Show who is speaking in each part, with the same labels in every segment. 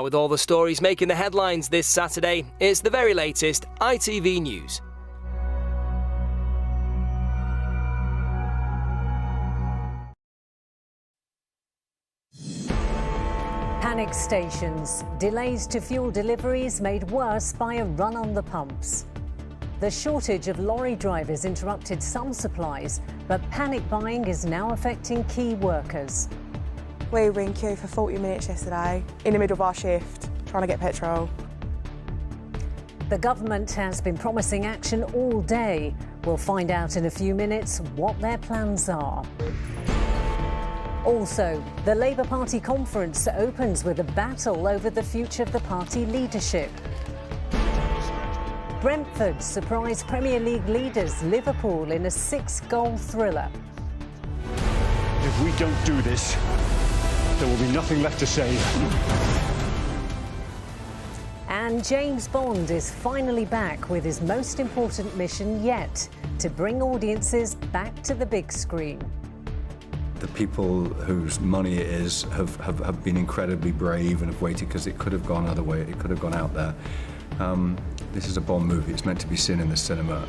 Speaker 1: With all the stories making the headlines this Saturday, it's the very latest ITV News.
Speaker 2: Panic stations, delays to fuel deliveries made worse by a run on the pumps. The shortage of lorry drivers interrupted some supplies, but panic buying is now affecting key workers.
Speaker 3: We were in queue for 40 minutes yesterday, in the middle of our shift, trying to get petrol.
Speaker 2: The government has been promising action all day. We'll find out in a few minutes what their plans are. Also, the Labour Party conference opens with a battle over the future of the party leadership. Brentford surprised Premier League leaders Liverpool in a 6-goal thriller.
Speaker 4: If we don't do this, there will be nothing left to save.
Speaker 2: And James Bond is finally back with his most important mission yet, to bring audiences back to the big screen.
Speaker 5: The people whose money it is have been incredibly brave and have waited, because it could have gone other way, it could have gone out there. This is a Bond movie, it's meant to be seen in the cinema.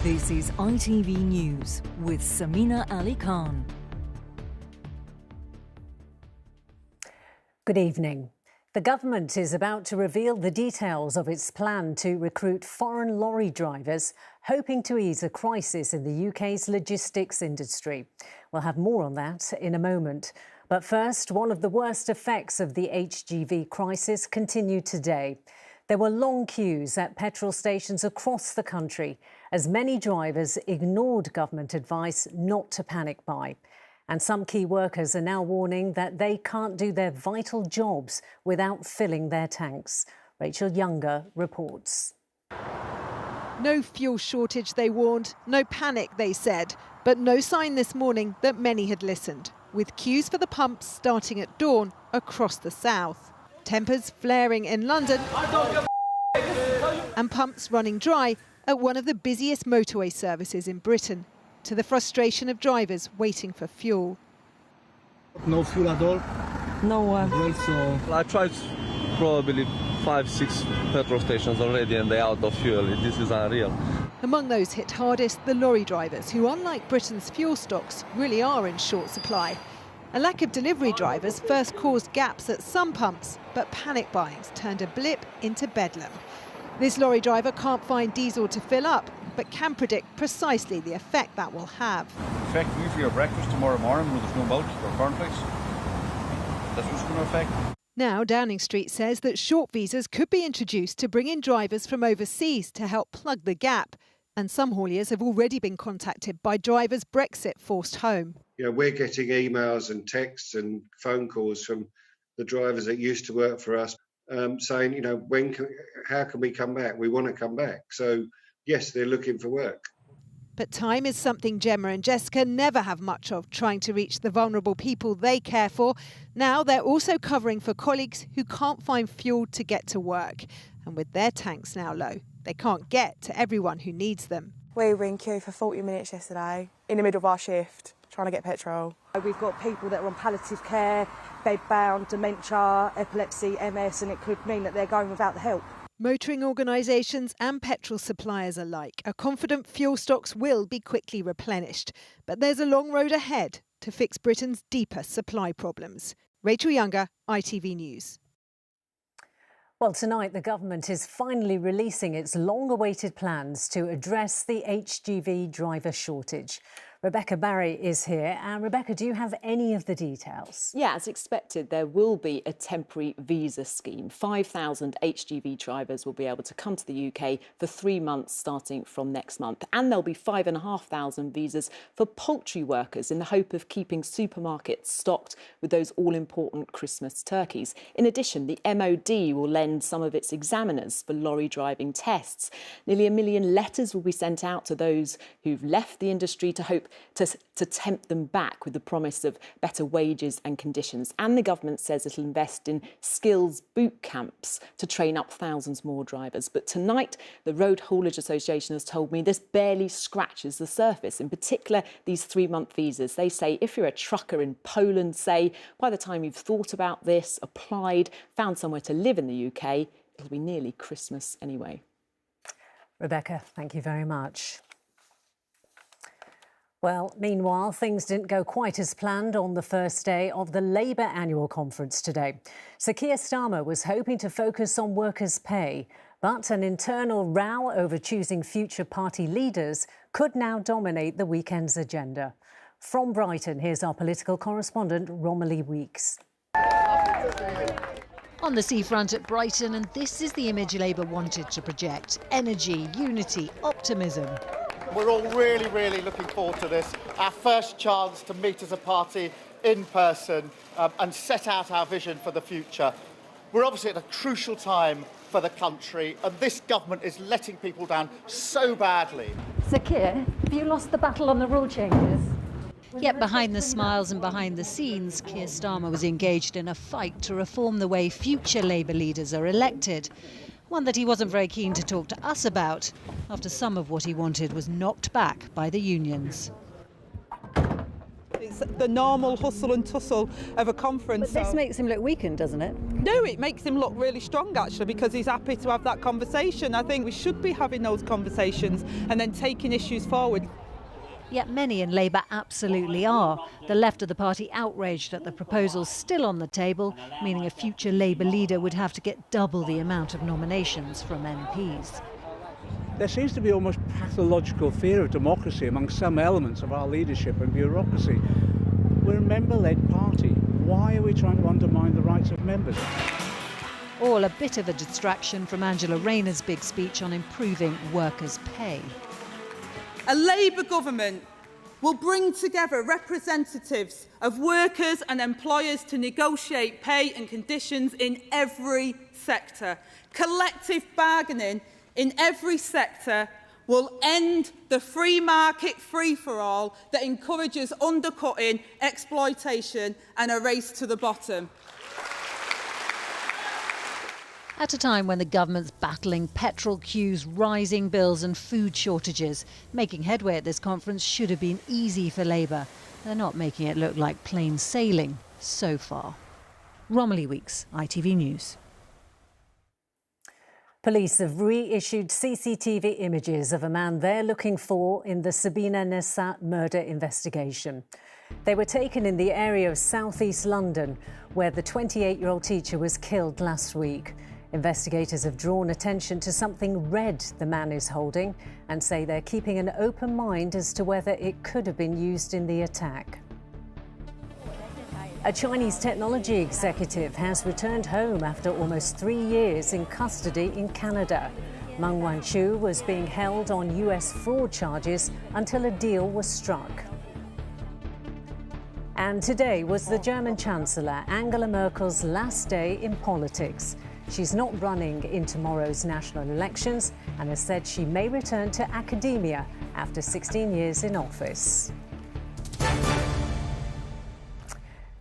Speaker 6: This is ITV News with Sameena Ali Khan.
Speaker 2: Good evening. The government is about to reveal the details of its plan to recruit foreign lorry drivers, hoping to ease a crisis in the UK's logistics industry. We'll have more on that in a moment. But first, one of the worst effects of the HGV crisis continued today. There were long queues at petrol stations across the country as many drivers ignored government advice not to panic buy. And some key workers are now warning that they can't do their vital jobs without filling their tanks. Rachel Younger reports.
Speaker 7: No fuel shortage, they warned. No panic, they said. But no sign this morning that many had listened, with queues for the pumps starting at dawn across the south. Tempers flaring in London and pumps running dry at one of the busiest motorway services in Britain, to the frustration of drivers waiting for fuel.
Speaker 8: No fuel at all?
Speaker 7: No.
Speaker 8: I tried probably 5-6 petrol stations already and they're out of fuel. This is unreal.
Speaker 7: Among those hit hardest, the lorry drivers, who, unlike Britain's fuel stocks, really are in short supply. A lack of delivery drivers first caused gaps at some pumps, but panic buying's turned a blip into bedlam. This lorry driver can't find diesel to fill up, but can predict precisely the effect that will have.
Speaker 9: Effectively for your breakfast tomorrow morning when there's no milk or cornflakes. That's what's going to affect.
Speaker 7: Now Downing Street says that short visas could be introduced to bring in drivers from overseas to help plug the gap. And some hauliers have already been contacted by drivers Brexit forced home.
Speaker 10: You know, we're getting emails and texts and phone calls from the drivers that used to work for us saying, you know, how can we come back? We want to come back. So, yes, they're looking for work.
Speaker 7: But time is something Gemma and Jessica never have much of, trying to reach the vulnerable people they care for. Now they're also covering for colleagues who can't find fuel to get to work. And with their tanks now low, they can't get to everyone who needs them.
Speaker 3: We were in queue for 40 minutes yesterday, in the middle of our shift, trying to get petrol.
Speaker 11: We've got people that are on palliative care, bed-bound, dementia, epilepsy, MS, and it could mean that they're going without the help.
Speaker 7: Motoring organisations and petrol suppliers alike are confident fuel stocks will be quickly replenished. But there's a long road ahead to fix Britain's deeper supply problems. Rachel Younger, ITV News.
Speaker 2: Well, tonight the government is finally releasing its long-awaited plans to address the HGV driver shortage. Rebecca Barry is here. And Rebecca, do you have any of the details?
Speaker 12: Yeah, as expected, there will be a temporary visa scheme. 5,000 HGV drivers will be able to come to the UK for 3 months starting from next month. And there'll be 5,500 visas for poultry workers in the hope of keeping supermarkets stocked with those all-important Christmas turkeys. In addition, the MOD will lend some of its examiners for lorry driving tests. Nearly 1 million letters will be sent out to those who've left the industry to hope to tempt them back with the promise of better wages and conditions. And the government says it'll invest in skills boot camps to train up thousands more drivers. But tonight, the Road Haulage Association has told me this barely scratches the surface, in particular these 3-month visas. They say if you're a trucker in Poland, say, by the time you've thought about this, applied, found somewhere to live in the UK, it'll be nearly Christmas anyway.
Speaker 2: Rebecca, thank you very much. Well, meanwhile, things didn't go quite as planned on the first day of the Labour annual conference today. Sir Keir Starmer was hoping to focus on workers' pay, but an internal row over choosing future party leaders could now dominate the weekend's agenda. From Brighton, here's our political correspondent, Romilly Weeks.
Speaker 13: On the seafront at Brighton, and this is the image Labour wanted to project: energy, unity, optimism.
Speaker 14: We're all really looking forward to this. Our first chance to meet as a party in person and set out our vision for the future. We're obviously at a crucial time for the country, and this government is letting people down so badly.
Speaker 15: Sir Keir, have you lost the battle on the rule changes?
Speaker 13: Yet behind the smiles and behind the scenes, Keir Starmer was engaged in a fight to reform the way future Labour leaders are elected. One that he wasn't very keen to talk to us about, after some of what he wanted was knocked back by the unions.
Speaker 16: It's the normal hustle and tussle of a conference.
Speaker 15: But this makes him look weakened, doesn't it?
Speaker 16: No, it makes him look really strong, actually, because he's happy to have that conversation. I think we should be having those conversations and then taking issues forward.
Speaker 13: Yet many in Labour absolutely are. The left of the party outraged at the proposals still on the table, meaning a future Labour leader would have to get double the amount of nominations from MPs.
Speaker 17: There seems to be almost pathological fear of democracy among some elements of our leadership and bureaucracy. We're a member-led party. Why are we trying to undermine the rights of members?
Speaker 13: All a bit of a distraction from Angela Rayner's big speech on improving workers' pay.
Speaker 16: A Labour government will bring together representatives of workers and employers to negotiate pay and conditions in every sector. Collective bargaining in every sector will end the free market free-for-all that encourages undercutting, exploitation and a race to the bottom.
Speaker 13: At a time when the government's battling petrol queues, rising bills and food shortages, making headway at this conference should have been easy for Labour. They're not making it look like plain sailing so far. Romilly Weeks, ITV News.
Speaker 2: Police have reissued CCTV images of a man they're looking for in the Sameena Nessa murder investigation. They were taken in the area of southeast London, where the 28-year-old teacher was killed last week. Investigators have drawn attention to something red the man is holding and say they're keeping an open mind as to whether it could have been used in the attack. A Chinese technology executive has returned home after almost 3 years in custody in Canada. Meng Wanzhou was being held on US fraud charges until a deal was struck. And today was the German Chancellor Angela Merkel's last day in politics. She's not running in tomorrow's national elections and has said she may return to academia after 16 years in office.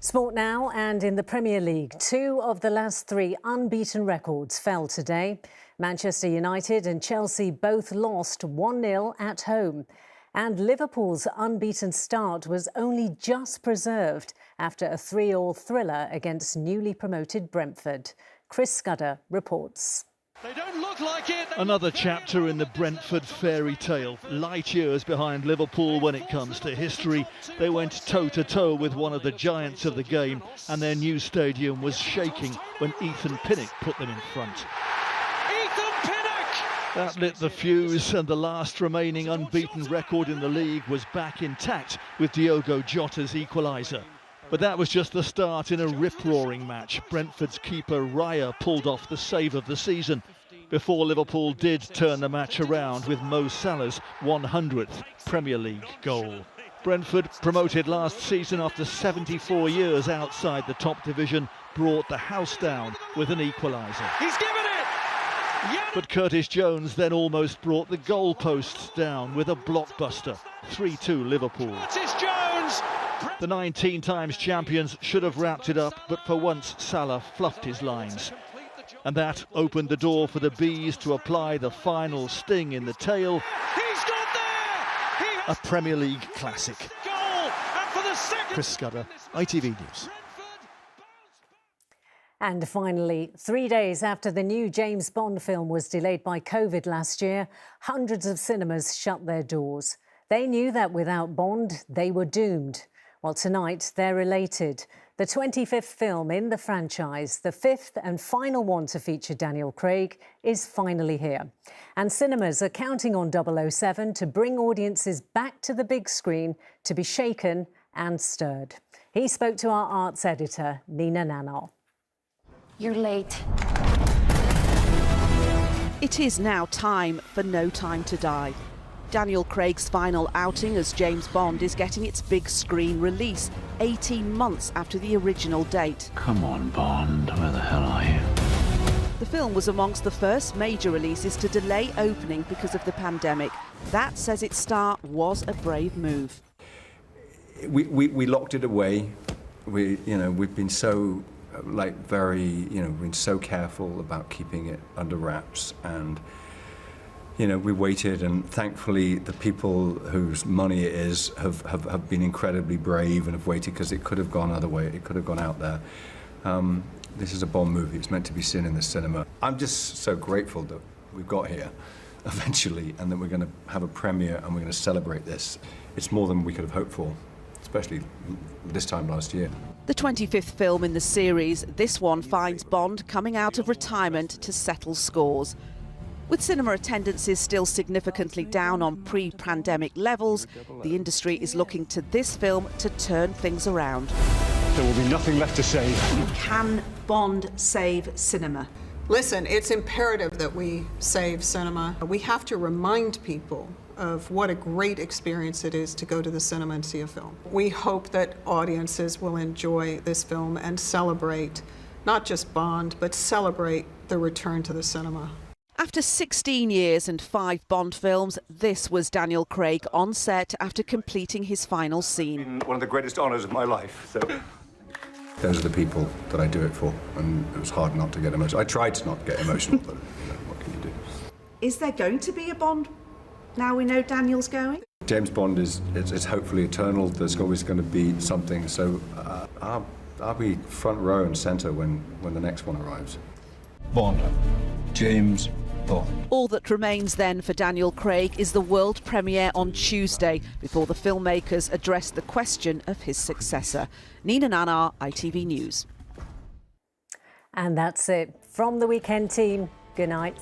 Speaker 2: Sport now, and in the Premier League, 2 of the last 3 unbeaten records fell today. Manchester United and Chelsea both lost 1-0 at home. And Liverpool's unbeaten start was only just preserved after a 3-3 thriller against newly promoted Brentford. Chris Scudder reports.
Speaker 18: They don't look like it. Another chapter in the Brentford fairy tale. Light years behind Liverpool when it comes to history. They went toe-to-toe with one of the giants of the game, and their new stadium was shaking when Ethan Pinnock put them in front. That lit the fuse, and the last remaining unbeaten record in the league was back intact with Diogo Jota's equaliser. But that was just the start in a rip-roaring match. Brentford's keeper Raya pulled off the save of the season before Liverpool did turn the match around with Mo Salah's 100th Premier League goal. Brentford, promoted last season after 74 years outside the top division, brought the house down with an equaliser.
Speaker 19: He's given it!
Speaker 18: But Curtis Jones then almost brought the goalposts down with a blockbuster. 3-2 Liverpool. The 19 times champions should have wrapped it up, but for once Salah fluffed his lines. And that opened the door for the Bees to apply the final sting in the tail. He's got there! A Premier League classic. Goal! And for the second... Chris Scudder, ITV News.
Speaker 2: And finally, 3 days after the new James Bond film was delayed by COVID last year, hundreds of cinemas shut their doors. They knew that without Bond, they were doomed. Well, tonight, they're elated. The 25th film in the franchise, the fifth and final one to feature Daniel Craig, is finally here. And cinemas are counting on 007 to bring audiences back to the big screen to be shaken and stirred. He spoke to our arts editor, Nina Nanal.
Speaker 19: You're late.
Speaker 20: It is now time for No Time to Die. Daniel Craig's final outing as James Bond is getting its big screen release 18 months after the original date.
Speaker 21: Come on, Bond, where the hell are you?
Speaker 20: The film was amongst the first major releases to delay opening because of the pandemic. That, says its star, was a brave move.
Speaker 5: We locked it away. We've been so been so careful about keeping it under wraps, and we waited, and thankfully the people whose money it is have been incredibly brave and have waited, because it could have gone other way. It could have gone out there. This is a Bond movie. It's meant to be seen in the cinema. I'm just so grateful that we've got here eventually, and that we're going to have a premiere and we're going to celebrate this. It's more than we could have hoped for, especially this time last year.
Speaker 20: The 25th film in the series, this one finds Bond coming out of retirement to settle scores. With cinema attendances still significantly down on pre-pandemic levels, the industry is looking to this film to turn things around.
Speaker 4: There will be nothing left to say.
Speaker 22: Can Bond save cinema?
Speaker 23: Listen, it's imperative that we save cinema. We have to remind people of what a great experience it is to go to the cinema and see a film. We hope that audiences will enjoy this film and celebrate not just Bond, but celebrate the return to the cinema.
Speaker 20: After 16 years and 5 Bond films, this was Daniel Craig on set after completing his final scene.
Speaker 5: One of the greatest honours of my life. So. Those are the people that I do it for, and it was hard not to get emotional. I tried to not get emotional, but what can you do?
Speaker 22: Is there going to be a Bond now we know Daniel's going?
Speaker 5: James Bond is hopefully eternal. There's always going to be something, so I'll be front row and centre when the next one arrives.
Speaker 21: Bond. James Bond.
Speaker 20: All that remains then for Daniel Craig is the world premiere on Tuesday, before the filmmakers address the question of his successor. Nina Nanal, ITV News.
Speaker 2: And that's it from the weekend team. Good night.